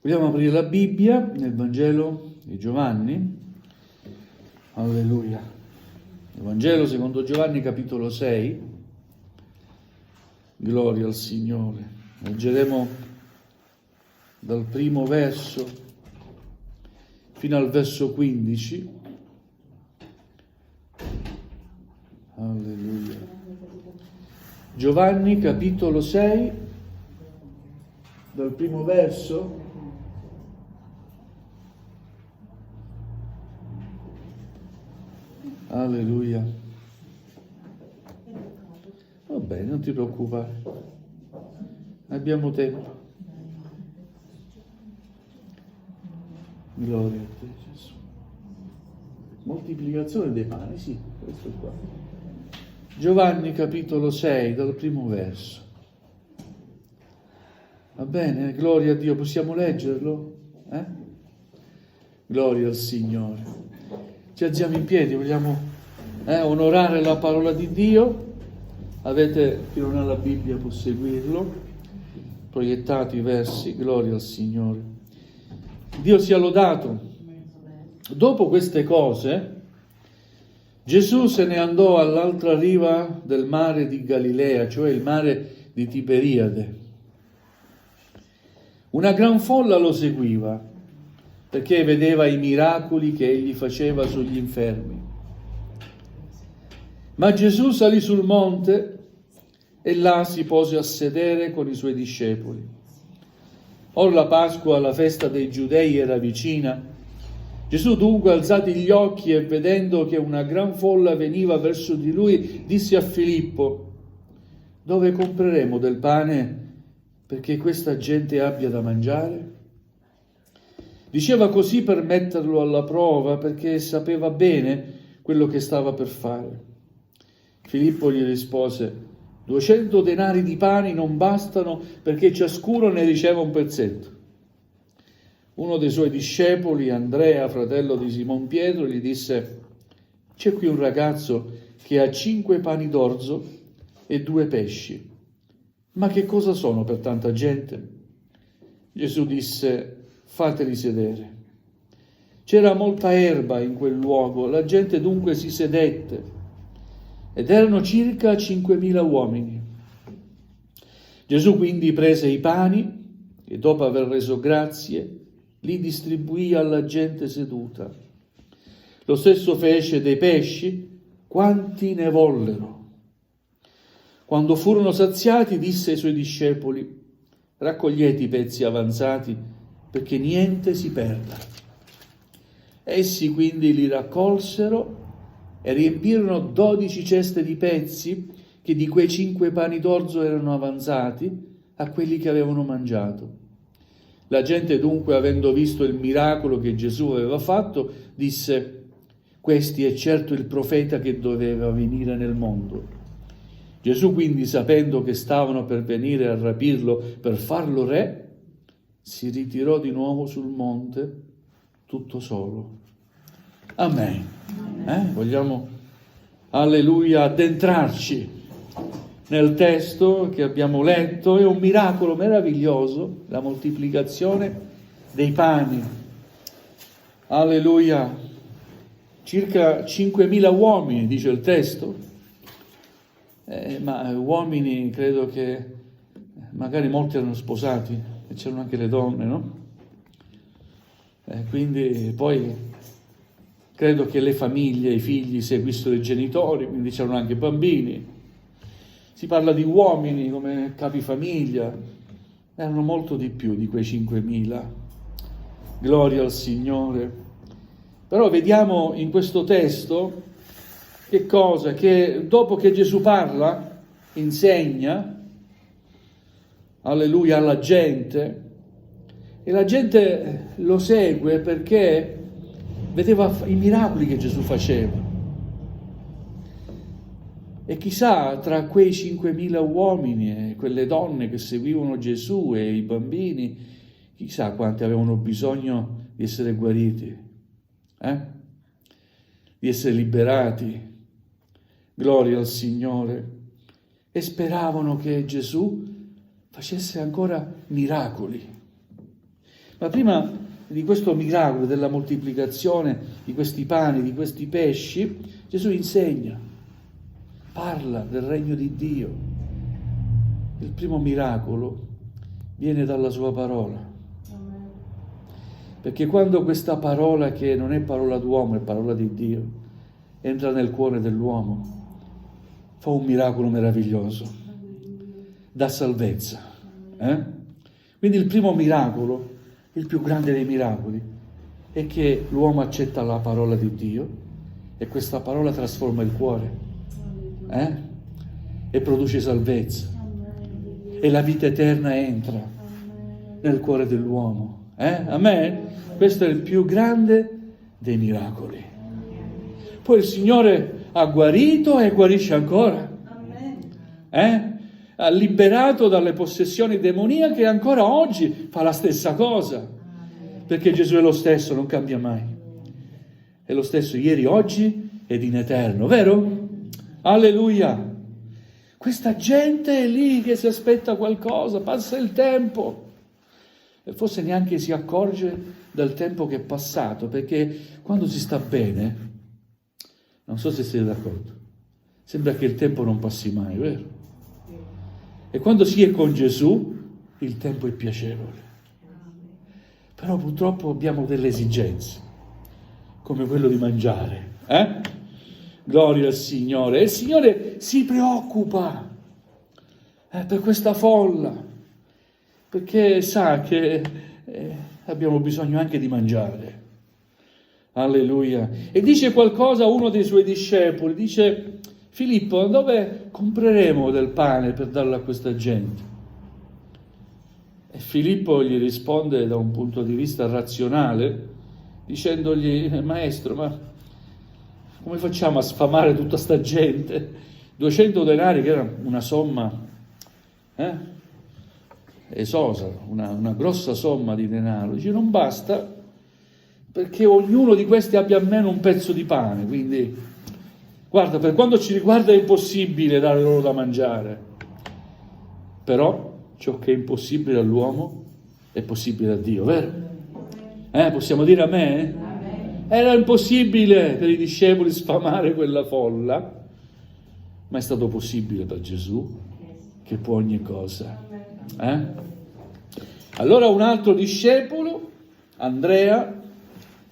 Vogliamo aprire la Bibbia nel Vangelo di Giovanni. Alleluia. Il Vangelo secondo Giovanni, capitolo 6. Gloria al Signore. Leggeremo dal primo verso fino al verso 15. Alleluia. Giovanni, capitolo 6, dal primo verso Alleluia. Va bene, non ti preoccupare. Abbiamo tempo. Gloria a te, Gesù. Moltiplicazione dei pani, sì, questo qua. Giovanni, capitolo 6, dal primo verso. Va bene, gloria a Dio. Possiamo leggerlo? Gloria al Signore. Ci alziamo in piedi, vogliamo onorare la parola di Dio. Chi non ha la Bibbia può seguirlo. Proiettati i versi, gloria al Signore. Dio sia lodato. Dopo queste cose, Gesù se ne andò all'altra riva del mare di Galilea, cioè il mare di Tiberiade. Una gran folla lo seguiva, perché vedeva i miracoli che egli faceva sugli infermi. Ma Gesù salì sul monte e là si pose a sedere con i suoi discepoli. Or la Pasqua, la festa dei Giudei, era vicina. Gesù dunque, alzati gli occhi e vedendo che una gran folla veniva verso di lui, disse a Filippo: dove compreremo del pane perché questa gente abbia da mangiare? Diceva così per metterlo alla prova, perché sapeva bene quello che stava per fare. Filippo gli rispose: 200 denari di pani non bastano perché ciascuno ne riceva un pezzetto. Uno dei suoi discepoli, Andrea, fratello di Simon Pietro, gli disse: c'è qui un ragazzo che ha 5 pani d'orzo e 2 pesci. Ma che cosa sono per tanta gente? Gesù disse: fateli sedere. C'era molta erba in quel luogo, la gente dunque si sedette, ed erano circa 5.000 uomini. Gesù quindi prese i pani e dopo aver reso grazie, li distribuì alla gente seduta. Lo stesso fece dei pesci, quanti ne vollero. Quando furono saziati, disse ai suoi discepoli: raccogliete i pezzi avanzati, perché niente si perda. Essi quindi li raccolsero e riempirono 12 ceste di pezzi che di quei 5 pani d'orzo erano avanzati a quelli che avevano mangiato. La gente dunque, avendo visto il miracolo che Gesù aveva fatto, disse: questi è certo il profeta che doveva venire nel mondo. Gesù quindi, sapendo che stavano per venire a rapirlo per farlo re, si ritirò di nuovo sul monte tutto solo. Amen. Vogliamo, alleluia, addentrarci nel testo che abbiamo letto. È un miracolo meraviglioso, la moltiplicazione dei pani. Alleluia. Circa 5.000 uomini, dice il testo, ma uomini credo che magari molti erano sposati, e c'erano anche le donne, no? Quindi poi credo che le famiglie, i figli seguissero i genitori, quindi c'erano anche bambini. Si parla di uomini come capifamiglia, erano molto di più di quei 5.000. Gloria al Signore. Però vediamo in questo testo che cosa? Che dopo che Gesù parla, insegna, alleluia, alla gente, e la gente lo segue perché vedeva i miracoli che Gesù faceva. E chissà, tra quei 5.000 uomini e quelle donne che seguivano Gesù e i bambini, chissà quanti avevano bisogno di essere guariti, di essere liberati. Gloria al Signore. E speravano che Gesù facesse ancora miracoli. Ma prima di questo miracolo della moltiplicazione di questi pani, di questi pesci, Gesù insegna, parla del regno di Dio. Il primo miracolo viene dalla sua parola. Perché quando questa parola, che non è parola d'uomo, è parola di Dio, entra nel cuore dell'uomo, fa un miracolo meraviglioso, dà salvezza. Quindi il primo miracolo, il più grande dei miracoli, è che l'uomo accetta la parola di Dio e questa parola trasforma il cuore e produce salvezza e la vita eterna entra nel cuore dell'uomo. Amen? Questo è il più grande dei miracoli. Poi il Signore ha guarito e guarisce ancora. Ha liberato dalle possessioni demoniache e ancora oggi fa la stessa cosa. Perché Gesù è lo stesso, non cambia mai. È lo stesso ieri, oggi ed in eterno, vero? Alleluia! Questa gente è lì che si aspetta qualcosa, passa il tempo. E forse neanche si accorge del tempo che è passato, perché quando si sta bene, non so se siete d'accordo, sembra che il tempo non passi mai, vero? E quando si è con Gesù, il tempo è piacevole. Però purtroppo abbiamo delle esigenze, come quello di mangiare. Gloria al Signore. E il Signore si preoccupa per questa folla, perché sa che abbiamo bisogno anche di mangiare. Alleluia. E dice qualcosa a uno dei suoi discepoli, dice: Filippo, dove compreremo del pane per darlo a questa gente? E Filippo gli risponde da un punto di vista razionale, dicendogli: maestro, ma come facciamo a sfamare tutta sta gente? 200 denari, che era una somma esosa, una grossa somma di denaro. Dice: non basta, perché ognuno di questi abbia almeno un pezzo di pane. Quindi, guarda, per quanto ci riguarda è impossibile dare loro da mangiare. Però ciò che è impossibile all'uomo è possibile a Dio, vero? Possiamo dire amen? Era impossibile per i discepoli sfamare quella folla, ma è stato possibile per Gesù, che può ogni cosa. Allora un altro discepolo, Andrea,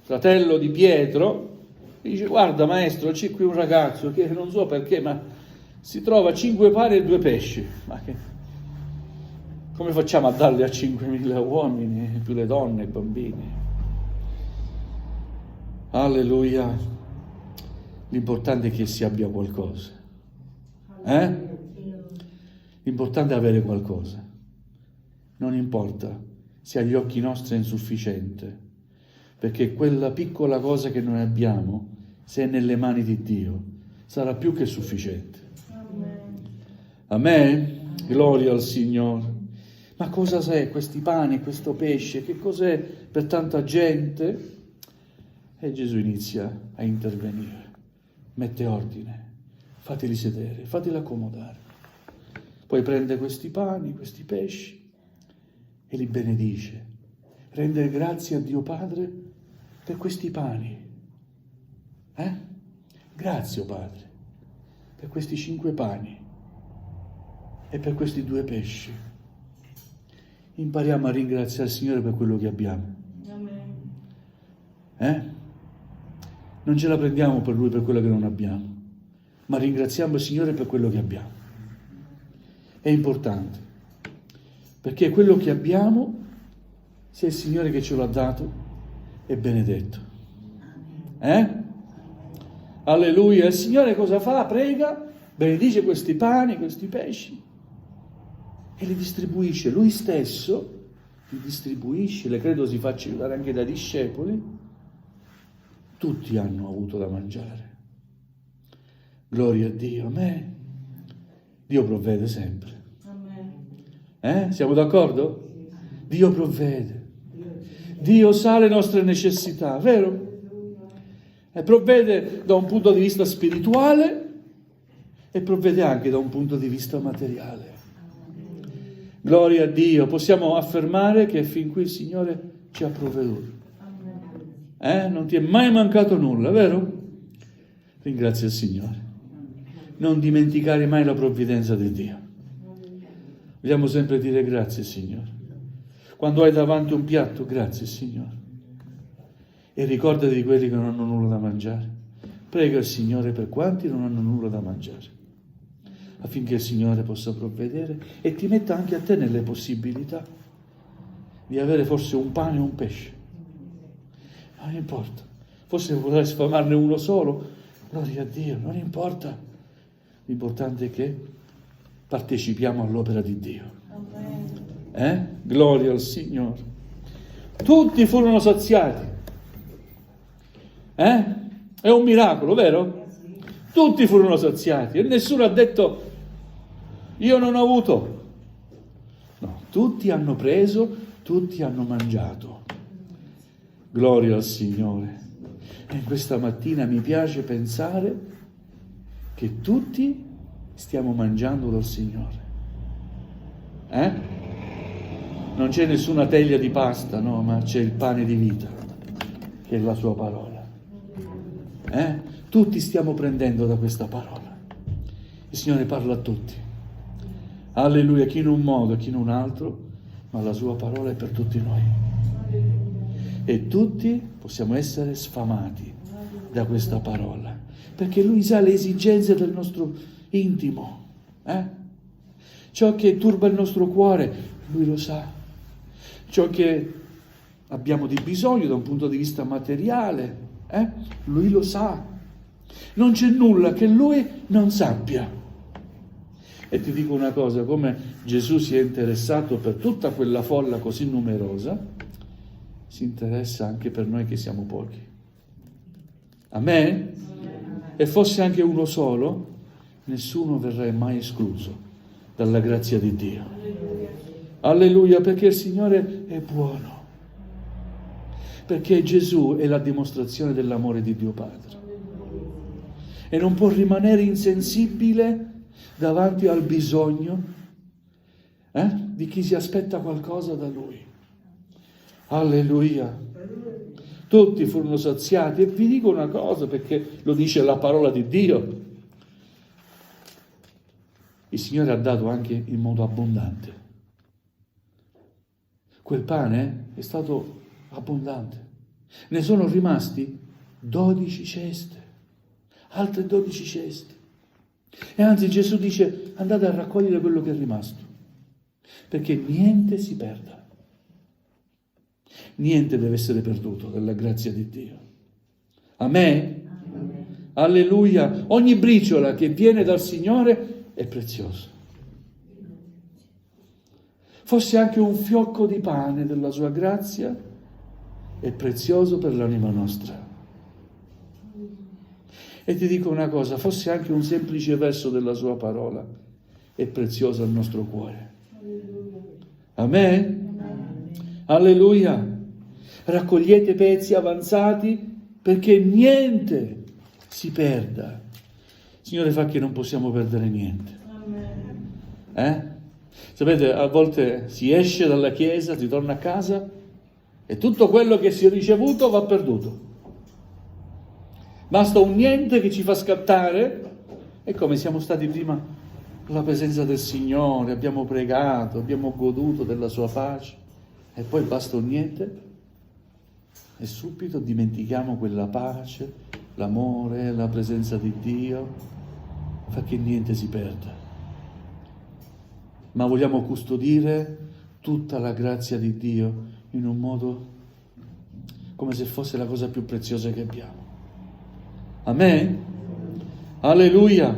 fratello di Pietro, dice: guarda maestro, c'è qui un ragazzo che non so perché, ma si trova 5 pani e 2 pesci. Ma come facciamo a darli a 5.000 uomini, più le donne e i bambini? Alleluia. L'importante è che si abbia qualcosa. L'importante è avere qualcosa. Non importa se agli occhi nostri è insufficiente, perché quella piccola cosa che noi abbiamo, se è nelle mani di Dio, sarà più che sufficiente. Amen? Gloria al Signore. Ma cosa è questi pani, questo pesce? Che cos'è per tanta gente? E Gesù inizia a intervenire, mette ordine, fateli sedere, fateli accomodare. Poi prende questi pani, questi pesci e li benedice. Rende grazie a Dio Padre per questi pani. Grazie, Padre, per questi 5 pani e per questi 2 pesci. Impariamo a ringraziare il Signore per quello che abbiamo. Non ce la prendiamo per Lui per quello che non abbiamo, ma ringraziamo il Signore per quello che abbiamo. È importante, perché quello che abbiamo, se è il Signore che ce l'ha dato, è benedetto. Alleluia. Il Signore cosa fa? Prega, benedice questi pani, questi pesci e li distribuisce. Lui stesso li distribuisce, le credo si faccia aiutare anche dai discepoli. Tutti hanno avuto da mangiare. Gloria a Dio. Amen. Dio provvede sempre. Siamo d'accordo? Dio provvede. Dio sa le nostre necessità, vero? E provvede da un punto di vista spirituale e provvede anche da un punto di vista materiale. Gloria a Dio. Possiamo affermare che fin qui il Signore ci ha provveduto. Non ti è mai mancato nulla, vero? Ringrazia il Signore. Non dimenticare mai la provvidenza di Dio. Dobbiamo sempre dire grazie, Signore. Quando hai davanti un piatto, grazie, Signore. E ricordati di quelli che non hanno nulla da mangiare. Prega il Signore per quanti non hanno nulla da mangiare, affinché il Signore possa provvedere e ti metta anche a te nelle possibilità di avere forse un pane o un pesce. Non importa. Forse vorrai sfamarne uno solo. Gloria a Dio, non importa. L'importante è che partecipiamo all'opera di Dio. Gloria al Signore. Tutti furono saziati. È un miracolo, vero? Tutti furono saziati e nessuno ha detto io non ho avuto. No, tutti hanno preso, tutti hanno mangiato. Gloria al Signore. E questa mattina mi piace pensare che tutti stiamo mangiando dal Signore. Non c'è nessuna teglia di pasta, no, ma c'è il pane di vita, che è la sua parola. Tutti stiamo prendendo da questa parola. Il Signore parla a tutti. Alleluia, chi in un modo, chi in un altro, ma la sua parola è per tutti noi. E tutti possiamo essere sfamati da questa parola, perché Lui sa le esigenze del nostro intimo. Ciò che turba il nostro cuore, Lui lo sa. Ciò che abbiamo di bisogno da un punto di vista materiale, Lui lo sa. Non c'è nulla che Lui non sappia. E ti dico una cosa, come Gesù si è interessato per tutta quella folla così numerosa, si interessa anche per noi che siamo pochi. Amen? E fosse anche uno solo, nessuno verrà mai escluso dalla grazia di Dio. Alleluia, perché il Signore è buono. Perché Gesù è la dimostrazione dell'amore di Dio Padre. E non può rimanere insensibile davanti al bisogno di chi si aspetta qualcosa da Lui. Alleluia. Tutti furono saziati. E vi dico una cosa, perché lo dice la parola di Dio. Il Signore ha dato anche in modo abbondante. Quel pane è stato abbondante. Ne sono rimasti 12 ceste, altre 12 ceste. E anzi Gesù dice: andate a raccogliere quello che è rimasto, perché niente si perda. Niente deve essere perduto dalla grazia di Dio. Amen? Alleluia. Ogni briciola che viene dal Signore è preziosa. Fosse anche un fiocco di pane della sua grazia, è prezioso per l'anima nostra. E ti dico una cosa, fosse anche un semplice verso della sua parola, è prezioso al nostro cuore. Amen? Alleluia. Raccogliete pezzi avanzati perché niente si perda. Signore, fa che non possiamo perdere niente. Sapete, a volte si esce dalla chiesa, si torna a casa e tutto quello che si è ricevuto va perduto. Basta un niente che ci fa scattare, e come siamo stati prima alla presenza del Signore, abbiamo pregato, abbiamo goduto della sua pace, e poi basta un niente e subito dimentichiamo quella pace, l'amore, la presenza di Dio, fa che niente si perda. Ma vogliamo custodire tutta la grazia di Dio in un modo come se fosse la cosa più preziosa che abbiamo. Amen? Alleluia!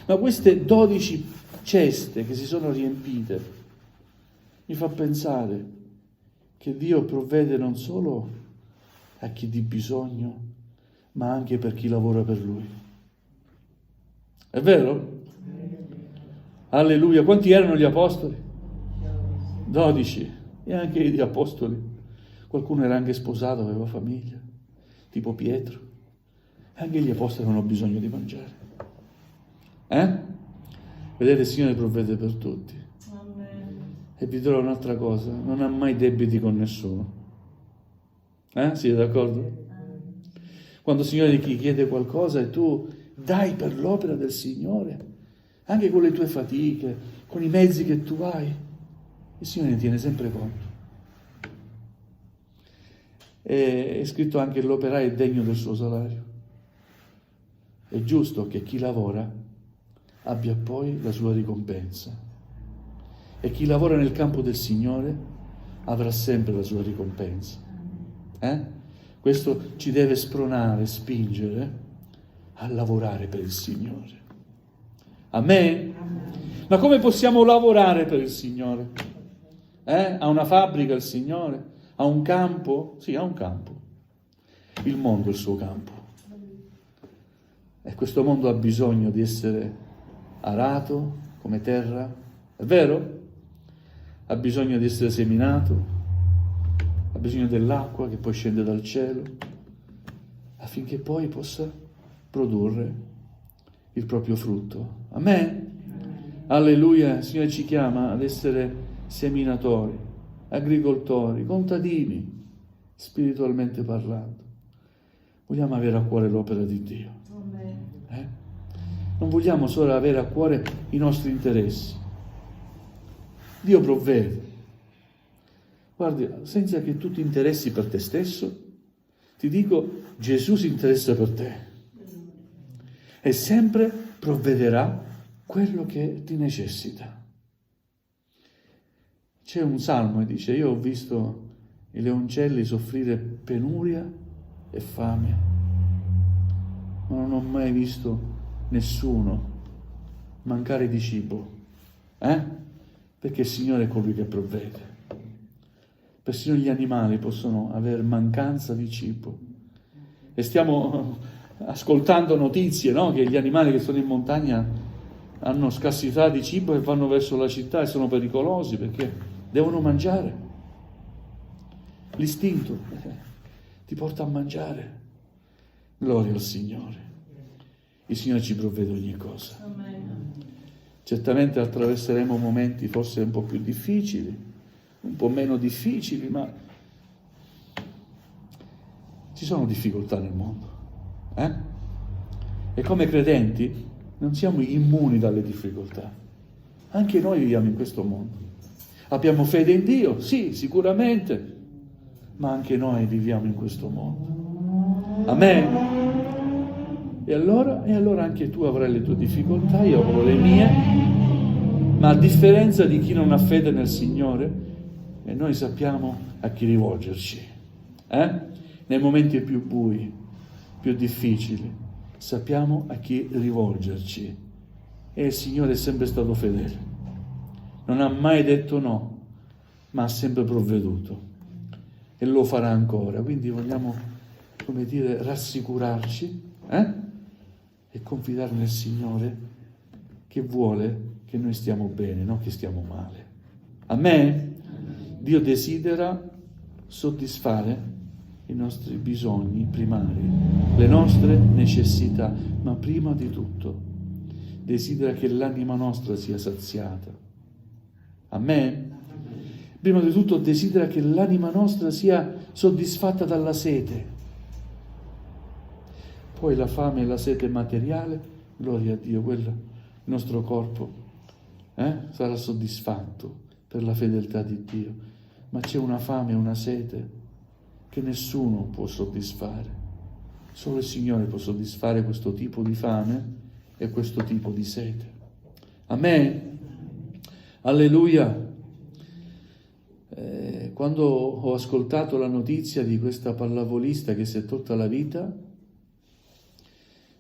Ma queste 12 ceste che si sono riempite mi fa pensare che Dio provvede non solo a chi di bisogno, ma anche per chi lavora per Lui. È vero? Alleluia! Quanti erano gli apostoli? 12. E anche gli apostoli. Qualcuno era anche sposato, aveva famiglia, tipo Pietro. Anche gli apostoli non hanno bisogno di mangiare. Vedete, il Signore provvede per tutti. E vi dirò un'altra cosa, non ha mai debiti con nessuno. Siete d'accordo? Quando il Signore ti chiede qualcosa e tu dai per l'opera del Signore, anche con le tue fatiche, con i mezzi che tu hai, il Signore ne tiene sempre conto. È scritto anche: l'operaio è degno del suo salario. È giusto che chi lavora abbia poi la sua ricompensa. E chi lavora nel campo del Signore avrà sempre la sua ricompensa. Questo ci deve spronare, spingere a lavorare per il Signore. Amen? Ma come possiamo lavorare per il Signore? Ha una fabbrica il Signore? Ha un campo? Sì, ha un campo. Il mondo è il suo campo. E questo mondo ha bisogno di essere arato come terra, è vero? Ha bisogno di essere seminato, ha bisogno dell'acqua che poi scende dal cielo, affinché poi possa produrre il proprio frutto. Amen? Alleluia! Il Signore ci chiama ad essere seminatori, agricoltori, contadini, spiritualmente parlando. Vogliamo avere a cuore l'opera di Dio. Non vogliamo solo avere a cuore i nostri interessi. Dio provvede. Guardi, senza che tu ti interessi per te stesso, ti dico, Gesù si interessa per te. E sempre provvederà quello che ti necessita. C'è un salmo che dice: io ho visto i leoncelli soffrire penuria e fame, ma non ho mai visto nessuno mancare di cibo. Perché il Signore è colui che provvede. Persino gli animali possono avere mancanza di cibo. E stiamo ascoltando notizie, no? Che gli animali che sono in montagna hanno scarsità di cibo e vanno verso la città e sono pericolosi perché devono mangiare. L'istinto ti porta a mangiare. Gloria al Signore. Il Signore ci provvede ogni cosa. Certamente attraverseremo momenti forse un po' più difficili, un po' meno difficili, ma ci sono difficoltà nel mondo. E come credenti non siamo immuni dalle difficoltà. Anche noi viviamo in questo mondo. Abbiamo fede in Dio? Sì, sicuramente, ma anche noi viviamo in questo mondo. Amen. E allora anche tu avrai le tue difficoltà, io avrò le mie, ma a differenza di chi non ha fede nel Signore, e noi sappiamo a chi rivolgerci. Nei momenti più bui, più difficili, sappiamo a chi rivolgerci. E il Signore è sempre stato fedele. Non ha mai detto no, ma ha sempre provveduto. E lo farà ancora. Quindi vogliamo, come dire, rassicurarci, e confidare nel Signore che vuole che noi stiamo bene, non che stiamo male. Amen? Dio desidera soddisfare i nostri bisogni primari, le nostre necessità, ma prima di tutto desidera che l'anima nostra sia saziata. Amen? Prima di tutto desidera che l'anima nostra sia soddisfatta dalla sete. Poi la fame e la sete materiale, gloria a Dio, quello, il nostro corpo sarà soddisfatto per la fedeltà di Dio. Ma c'è una fame e una sete che nessuno può soddisfare. Solo il Signore può soddisfare questo tipo di fame e questo tipo di sete. Amen? Alleluia! Quando ho ascoltato la notizia di questa pallavolista che si è tolta la vita,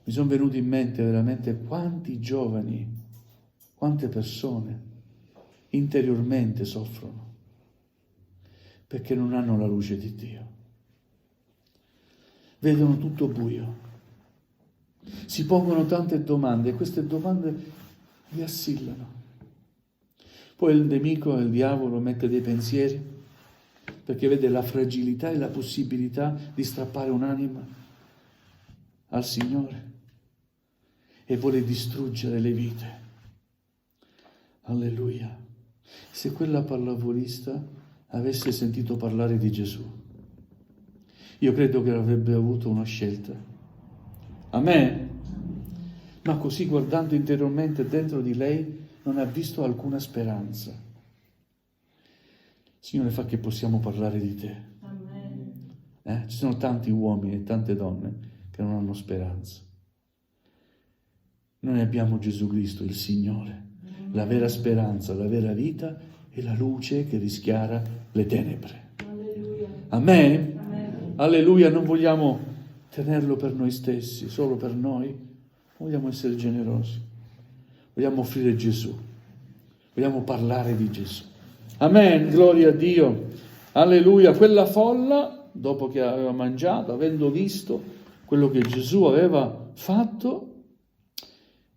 mi sono venuti in mente veramente quanti giovani, quante persone interiormente soffrono perché non hanno la luce di Dio. Vedono tutto buio. Si pongono tante domande e queste domande li assillano. Poi il nemico, il diavolo, mette dei pensieri perché vede la fragilità e la possibilità di strappare un'anima al Signore e vuole distruggere le vite. Alleluia. Se quella pallavolista avesse sentito parlare di Gesù, io credo che avrebbe avuto una scelta. Amen? Ma così, guardando interiormente dentro di lei, non ha visto alcuna speranza. Signore, fa che possiamo parlare di te. Amen. Ci sono tanti uomini e tante donne che non hanno speranza. Noi abbiamo Gesù Cristo, il Signore, la vera speranza, la vera vita e la luce che rischiara le tenebre. Alleluia. Amen? Amen. Alleluia, non vogliamo tenerlo per noi stessi, solo per noi. Vogliamo essere generosi. Vogliamo offrire Gesù. Vogliamo parlare di Gesù. Amen, gloria a Dio. Alleluia. Quella folla, dopo che aveva mangiato, avendo visto quello che Gesù aveva fatto,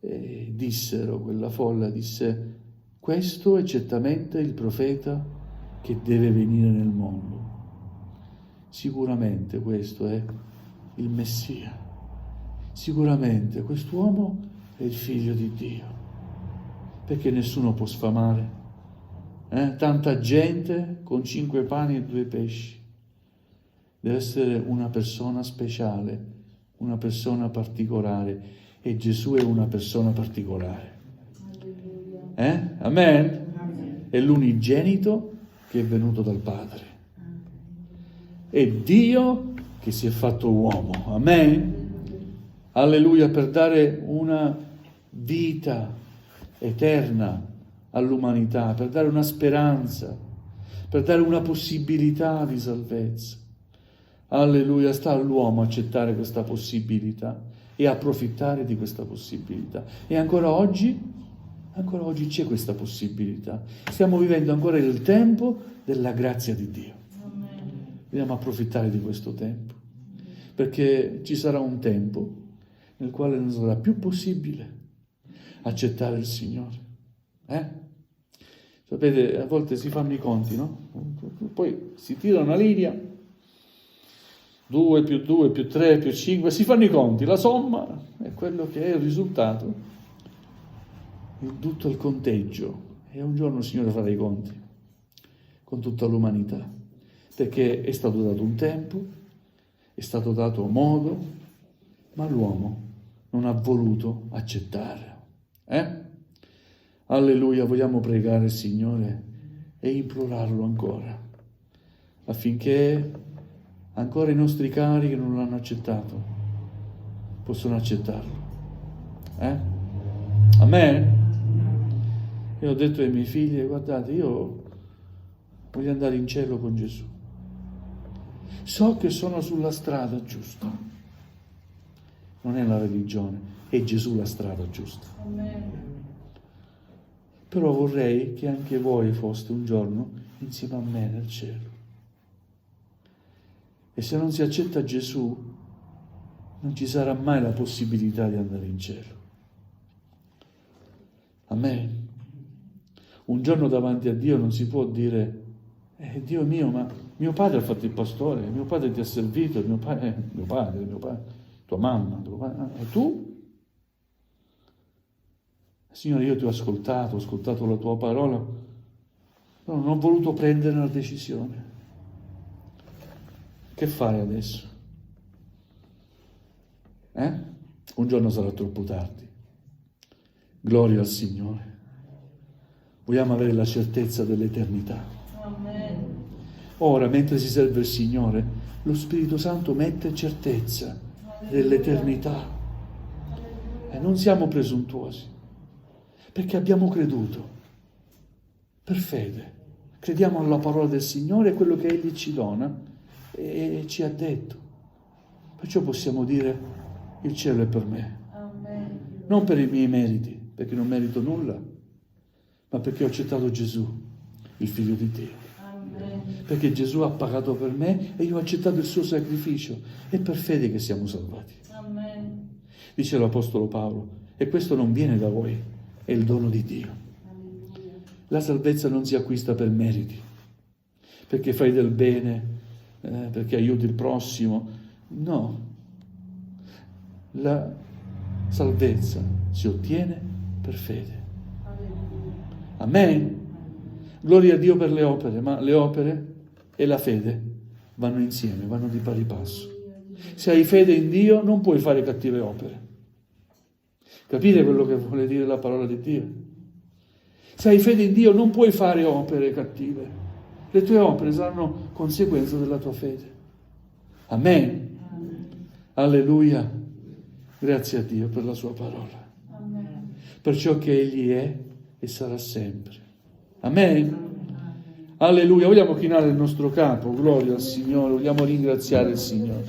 dissero, quella folla disse: questo è certamente il profeta che deve venire nel mondo. Sicuramente questo è il Messia. Sicuramente quest'uomo è il figlio di Dio. Perché nessuno può sfamare. Tanta gente con 5 pani e 2 pesci. Deve essere una persona speciale, una persona particolare. E Gesù è una persona particolare. Amen? Amen? È l'unigenito che è venuto dal Padre. È Dio che si è fatto uomo. Amen? Alleluia, per dare una vita eterna all'umanità, per dare una speranza, per dare una possibilità di salvezza. Alleluia, sta all'uomo accettare questa possibilità e approfittare di questa possibilità. E ancora oggi c'è questa possibilità. Stiamo vivendo ancora il tempo della grazia di Dio. Dobbiamo approfittare di questo tempo, perché ci sarà un tempo nel quale non sarà più possibile accettare il Signore. Sapete, a volte si fanno i conti, no? Poi si tira una linea, 2 più 2 più 3 più 5, si fanno i conti, la somma è quello che è il risultato, in tutto il conteggio. E un giorno il Signore farà i conti con tutta l'umanità, perché è stato dato un tempo, è stato dato modo, ma l'uomo non ha voluto accettare. Alleluia, vogliamo pregare il Signore e implorarlo ancora, affinché ancora i nostri cari che non l'hanno accettato possono accettarlo. Amen? Io ho detto ai miei figli: guardate, io voglio andare in cielo con Gesù. So che sono sulla strada giusta. Non è la religione, è Gesù la strada giusta. Amen. Però vorrei che anche voi foste un giorno insieme a me nel cielo. E se non si accetta Gesù, non ci sarà mai la possibilità di andare in cielo. Amen. Un giorno davanti a Dio non si può dire: Dio mio, ma mio padre ha fatto il pastore, mio padre ti ha servito, mio padre, tua mamma, tuo padre, e tu? Signore, io ti ho ascoltato la tua parola, però non ho voluto prendere una decisione. Che fai adesso? Un giorno sarà troppo tardi. Gloria al Signore. Vogliamo avere la certezza dell'eternità. Amen. Ora, mentre si serve il Signore, lo Spirito Santo mette certezza dell'eternità. E non siamo presuntuosi, perché abbiamo creduto per fede. Crediamo alla parola del Signore e quello che Egli ci dona e ci ha detto. Perciò possiamo dire: il cielo è per me. Amen. Non per i miei meriti, perché non merito nulla, ma perché ho accettato Gesù, il Figlio di Dio. Amen. Perché Gesù ha pagato per me e io ho accettato il suo sacrificio. È per fede che siamo salvati. Amen. Dice l'Apostolo Paolo: e questo non viene da voi, è il dono di Dio. La salvezza non si acquista per meriti, perché fai del bene, perché aiuti il prossimo. No, la salvezza si ottiene per fede. Amen. Gloria a Dio per le opere, ma le opere e la fede vanno insieme, vanno di pari passo. Se hai fede in Dio non puoi fare cattive opere. Capite quello che vuole dire la parola di Dio? Se hai fede in Dio non puoi fare opere cattive. Le tue opere saranno conseguenza della tua fede. Amen. Alleluia. Grazie a Dio per la sua parola. Amen. Per ciò che Egli è e sarà sempre. Amen. Alleluia. Vogliamo chinare il nostro capo. Gloria al Signore. Vogliamo ringraziare il Signore.